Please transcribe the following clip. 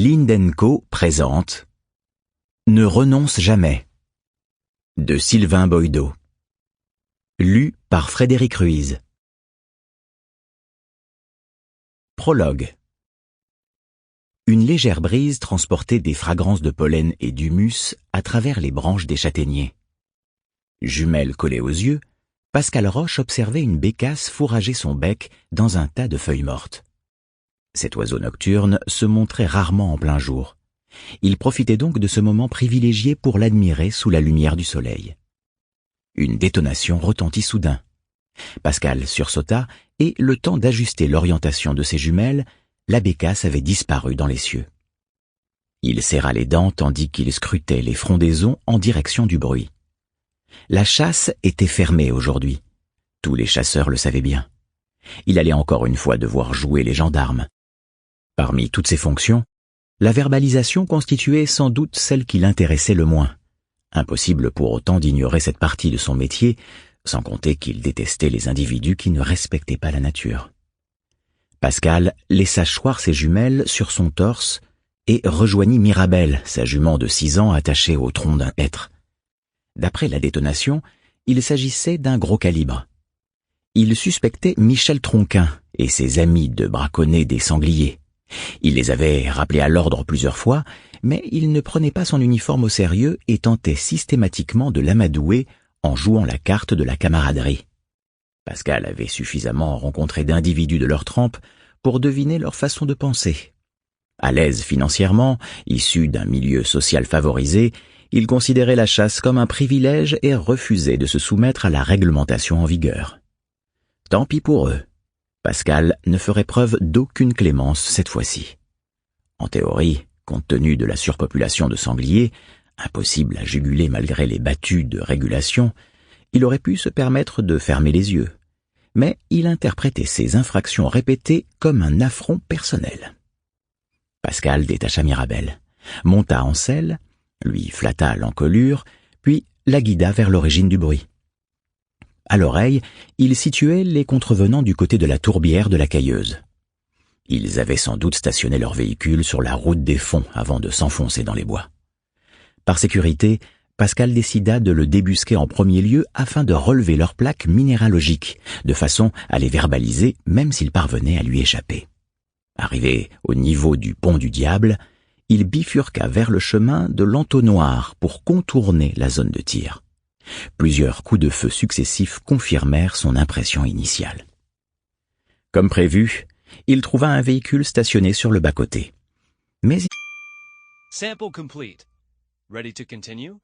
Lind & Co présente Ne renonce jamais de Sylvain Boydeau. Lu par Frédéric Ruiz. Prologue. Une légère brise transportait des fragrances de pollen et d'humus à travers les branches des châtaigniers. Jumelle collée aux yeux, Pascal Roche observait une bécasse fourrager son bec dans un tas de feuilles mortes. Cet oiseau nocturne se montrait rarement en plein jour. Il profitait donc de ce moment privilégié pour l'admirer sous la lumière du soleil. Une détonation retentit soudain. Pascal sursauta et, le temps d'ajuster l'orientation de ses jumelles, la bécasse avait disparu dans les cieux. Il serra les dents tandis qu'il scrutait les frondaisons en direction du bruit. La chasse était fermée aujourd'hui. Tous les chasseurs le savaient bien. Il allait encore une fois devoir jouer les gendarmes. Parmi toutes ses fonctions, la verbalisation constituait sans doute celle qui l'intéressait le moins. Impossible pour autant d'ignorer cette partie de son métier, sans compter qu'il détestait les individus qui ne respectaient pas la nature. Pascal laissa choir ses jumelles sur son torse et rejoignit Mirabelle, sa jument de 6 ans attachée au tronc d'un hêtre. D'après la détonation, il s'agissait d'un gros calibre. Il suspectait Michel Tronquin et ses amis de braconner des sangliers. Il les avait rappelés à l'ordre plusieurs fois, mais il ne prenait pas son uniforme au sérieux et tentait systématiquement de l'amadouer en jouant la carte de la camaraderie. Pascal avait suffisamment rencontré d'individus de leur trempe pour deviner leur façon de penser. À l'aise financièrement, issu d'un milieu social favorisé, il considérait la chasse comme un privilège et refusait de se soumettre à la réglementation en vigueur. Tant pis pour eux. Pascal ne ferait preuve d'aucune clémence cette fois-ci. En théorie, compte tenu de la surpopulation de sangliers, impossible à juguler malgré les battues de régulation, il aurait pu se permettre de fermer les yeux. Mais il interprétait ces infractions répétées comme un affront personnel. Pascal détacha Mirabelle, monta en selle, lui flatta l'encolure, puis la guida vers l'origine du bruit. À l'oreille, il situait les contrevenants du côté de la tourbière de la Cailleuse. Ils avaient sans doute stationné leur véhicule sur la route des Fonds avant de s'enfoncer dans les bois. Par sécurité, Pascal décida de le débusquer en premier lieu afin de relever leurs plaques minéralogiques, de façon à les verbaliser même s'il parvenait à lui échapper. Arrivé au niveau du pont du Diable, il bifurqua vers le chemin de l'entonnoir pour contourner la zone de tir. Plusieurs coups de feu successifs confirmèrent son impression initiale. Comme prévu, il trouva un véhicule stationné sur le bas-côté. Mais Sample complete. Ready to continue?